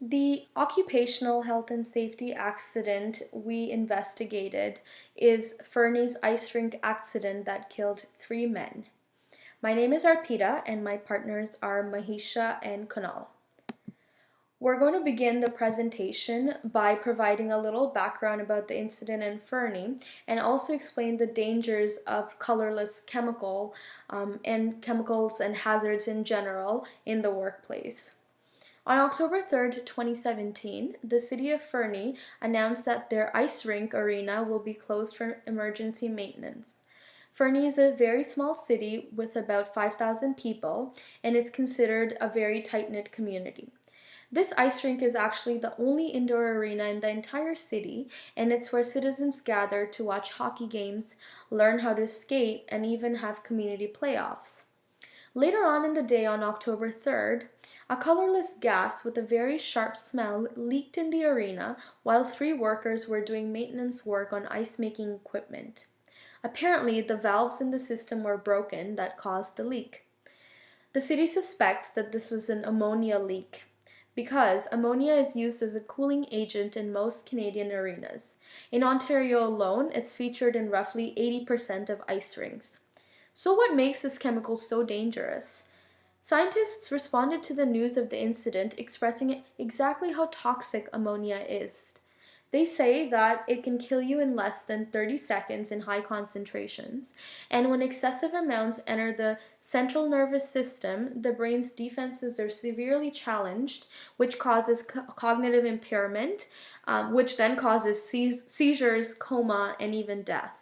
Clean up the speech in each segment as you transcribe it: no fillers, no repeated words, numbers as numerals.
The occupational health and safety accident we investigated is Fernie's ice rink accident that killed 3 men. My name is Arpita and my partners are Mahisha and Kunal. We're going to begin the presentation by providing a little background about the incident in Fernie and also explain the dangers of colorless and chemicals and hazards in general in the workplace. On October 3rd, 2017, the city of Fernie announced that their ice rink arena will be closed for emergency maintenance. Fernie is a very small city with about 5,000 people and is considered a very tight-knit community. This ice rink is actually the only indoor arena in the entire city, and it's where citizens gather to watch hockey games, learn how to skate, and even have community playoffs. Later on in the day on October 3rd, a colorless gas with a very sharp smell leaked in the arena while 3 workers were doing maintenance work on ice-making equipment. Apparently, the valves in the system were broken that caused the leak. The city suspects that this was an ammonia leak because ammonia is used as a cooling agent in most Canadian arenas. In Ontario alone, it's featured in roughly 80% of ice rinks. So what makes this chemical so dangerous? Scientists responded to the news of the incident expressing exactly how toxic ammonia is. They say that it can kill you in less than 30 seconds in high concentrations, and when excessive amounts enter the central nervous system, the brain's defenses are severely challenged, which causes cognitive impairment, which then causes seizures, coma, and even death.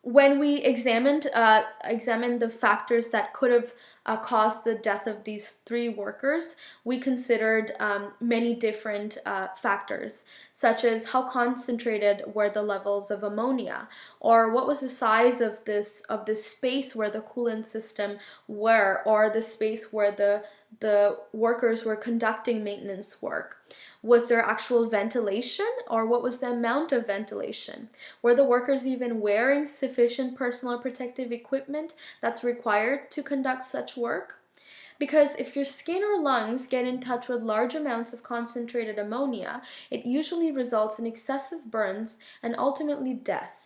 When we examined the factors that could have caused the death of these 3 workers, we considered many different factors, such as how concentrated were the levels of ammonia, or what was the size of this space where the coolant system were, or the space where the workers were conducting maintenance work. Was there actual ventilation, or what was the amount of ventilation? Were the workers even wearing sufficient personal protective equipment that's required to conduct such work? Because if your skin or lungs get in touch with large amounts of concentrated ammonia, it usually results in excessive burns and ultimately death.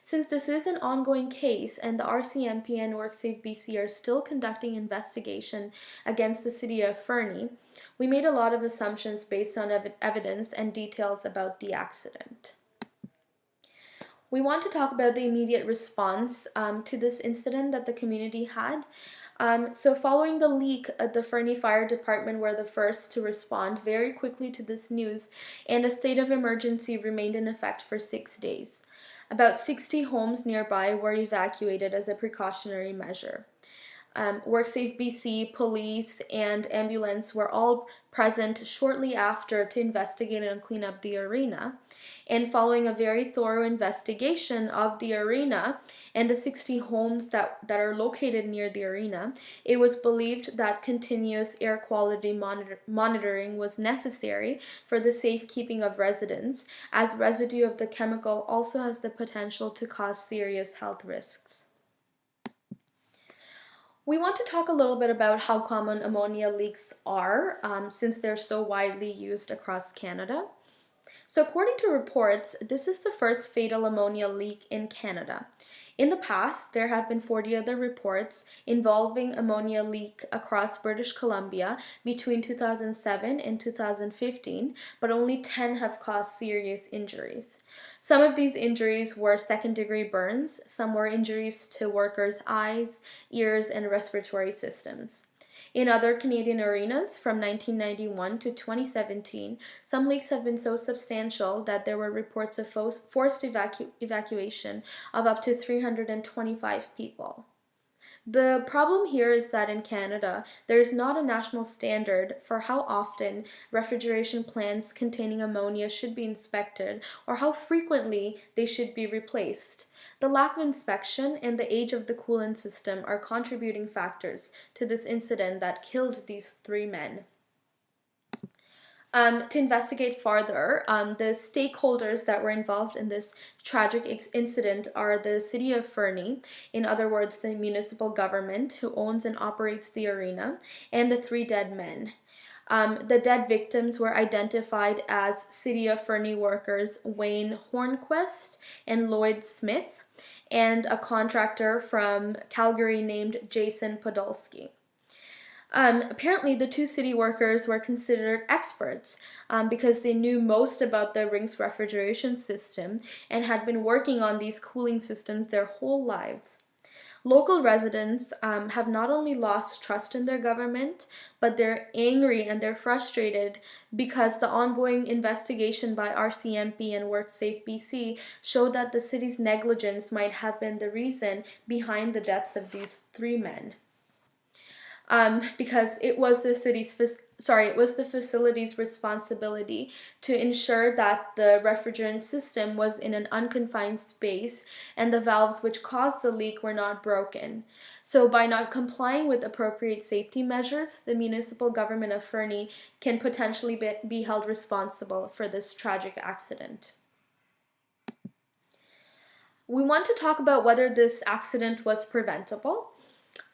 Since this is an ongoing case and the RCMP and WorkSafe BC are still conducting investigation against the city of Fernie, we made a lot of assumptions based on evidence and details about the accident. We want to talk about the immediate response to this incident that the community had. So following the leak, the Fernie Fire Department were the first to respond very quickly to this news, and a state of emergency remained in effect for 6 days. About 60 homes nearby were evacuated as a precautionary measure. WorkSafe BC, police, and ambulance were all present shortly after to investigate and clean up the arena. And following a very thorough investigation of the arena and the 60 homes that are located near the arena, it was believed that continuous air quality monitoring was necessary for the safekeeping of residents, as residue of the chemical also has the potential to cause serious health risks. We want to talk a little bit about how common ammonia leaks are, since they're so widely used across Canada. So according to reports, this is the first fatal ammonia leak in Canada. In the past, there have been 40 other reports involving ammonia leak across British Columbia between 2007 and 2015, but only 10 have caused serious injuries. Some of these injuries were second-degree burns, some were injuries to workers' eyes, ears, and respiratory systems. In other Canadian arenas, from 1991 to 2017, some leaks have been so substantial that there were reports of forced evacuation of up to 325 people. The problem here is that in Canada, there is not a national standard for how often refrigeration plants containing ammonia should be inspected or how frequently they should be replaced. The lack of inspection and the age of the coolant system are contributing factors to this incident that killed these 3 men. To investigate farther, the stakeholders that were involved in this tragic incident are the City of Fernie, in other words, the municipal government who owns and operates the arena, and the 3 dead men. The dead victims were identified as City of Fernie workers Wayne Hornquist and Lloyd Smith, and a contractor from Calgary named Jason Podolsky. Apparently, the two city workers were considered experts because they knew most about the ring's refrigeration system and had been working on these cooling systems their whole lives. Local residents have not only lost trust in their government, but they're angry and they're frustrated because the ongoing investigation by RCMP and WorkSafe BC showed that the city's negligence might have been the reason behind the deaths of these three men. Because it was the facility's responsibility to ensure that the refrigerant system was in an unconfined space and the valves which caused the leak were not broken. So by not complying with appropriate safety measures, the municipal government of Fernie can potentially be held responsible for this tragic accident. We want to talk about whether this accident was preventable.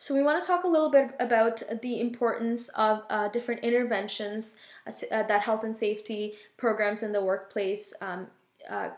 So we want to talk a little bit about the importance of different interventions that health and safety programs in the workplace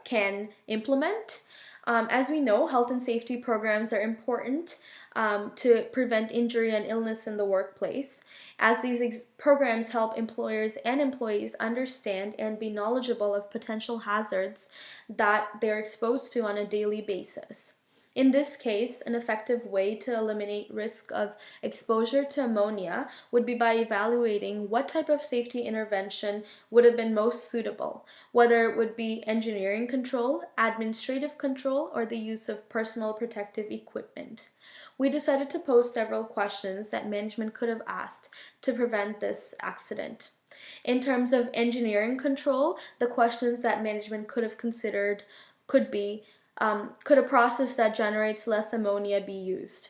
can implement. As we know, health and safety programs are important to prevent injury and illness in the workplace, as these programs help employers and employees understand and be knowledgeable of potential hazards that they're exposed to on a daily basis. In this case, an effective way to eliminate risk of exposure to ammonia would be by evaluating what type of safety intervention would have been most suitable, whether it would be engineering control, administrative control, or the use of personal protective equipment. We decided to pose several questions that management could have asked to prevent this accident. In terms of engineering control, the questions that management could have considered could be, could a process that generates less ammonia be used?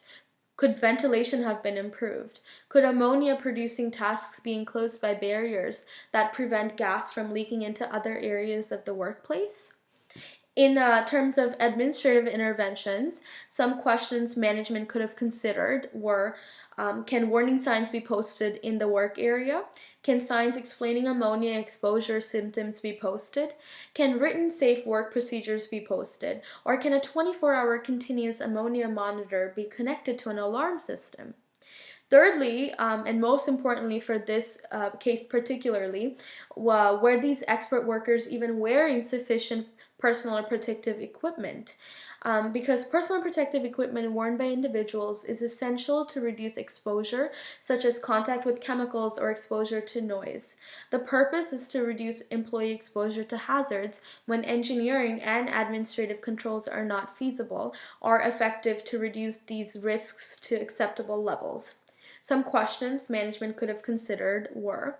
Could ventilation have been improved? Could ammonia producing tasks be enclosed by barriers that prevent gas from leaking into other areas of the workplace? In terms of administrative interventions, some questions management could have considered were, can warning signs be posted in the work area? Can signs explaining ammonia exposure symptoms be posted? Can written safe work procedures be posted? Or can a 24-hour continuous ammonia monitor be connected to an alarm system? Thirdly, and most importantly for this case particularly, were these expert workers even wearing sufficient personal protective equipment? Because personal protective equipment worn by individuals is essential to reduce exposure, such as contact with chemicals or exposure to noise. The purpose is to reduce employee exposure to hazards when engineering and administrative controls are not feasible or effective to reduce these risks to acceptable levels. Some questions management could have considered were,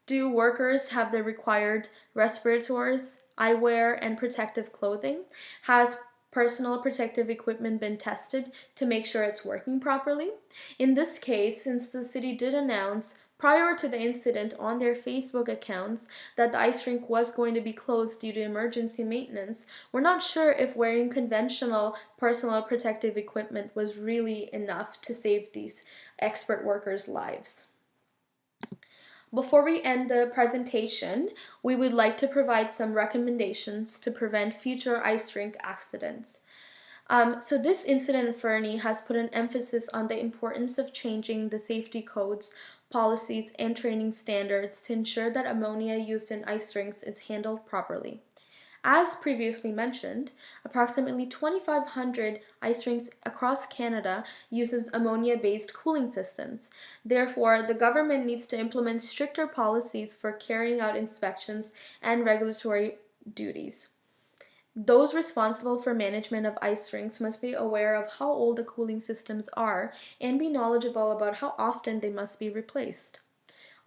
do workers have the required respirators, eyewear, and protective clothing? Has personal protective equipment been tested to make sure it's working properly? In this case, since the city did announce prior to the incident on their Facebook accounts that the ice rink was going to be closed due to emergency maintenance, we're not sure if wearing conventional personal protective equipment was really enough to save these expert workers' lives. Before we end the presentation, we would like to provide some recommendations to prevent future ice rink accidents. So this incident in Fernie has put an emphasis on the importance of changing the safety codes, policies, and training standards to ensure that ammonia used in ice rinks is handled properly. As previously mentioned, approximately 2,500 ice rinks across Canada uses ammonia-based cooling systems. Therefore, the government needs to implement stricter policies for carrying out inspections and regulatory duties. Those responsible for management of ice rinks must be aware of how old the cooling systems are and be knowledgeable about how often they must be replaced.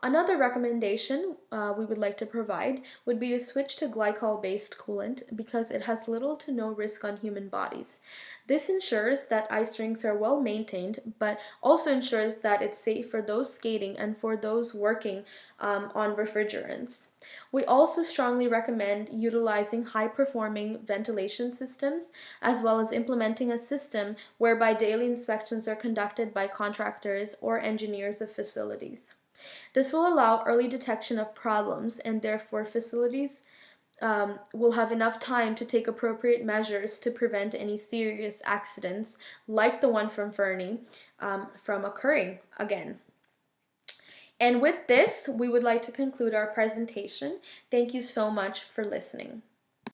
Another recommendation we would like to provide would be to switch to glycol-based coolant because it has little to no risk on human bodies. This ensures that ice rinks are well maintained, but also ensures that it's safe for those skating and for those working on refrigerants. We also strongly recommend utilizing high-performing ventilation systems, as well as implementing a system whereby daily inspections are conducted by contractors or engineers of facilities. This will allow early detection of problems, and therefore facilities will have enough time to take appropriate measures to prevent any serious accidents like the one from Fernie from occurring again. And with this, we would like to conclude our presentation. Thank you so much for listening.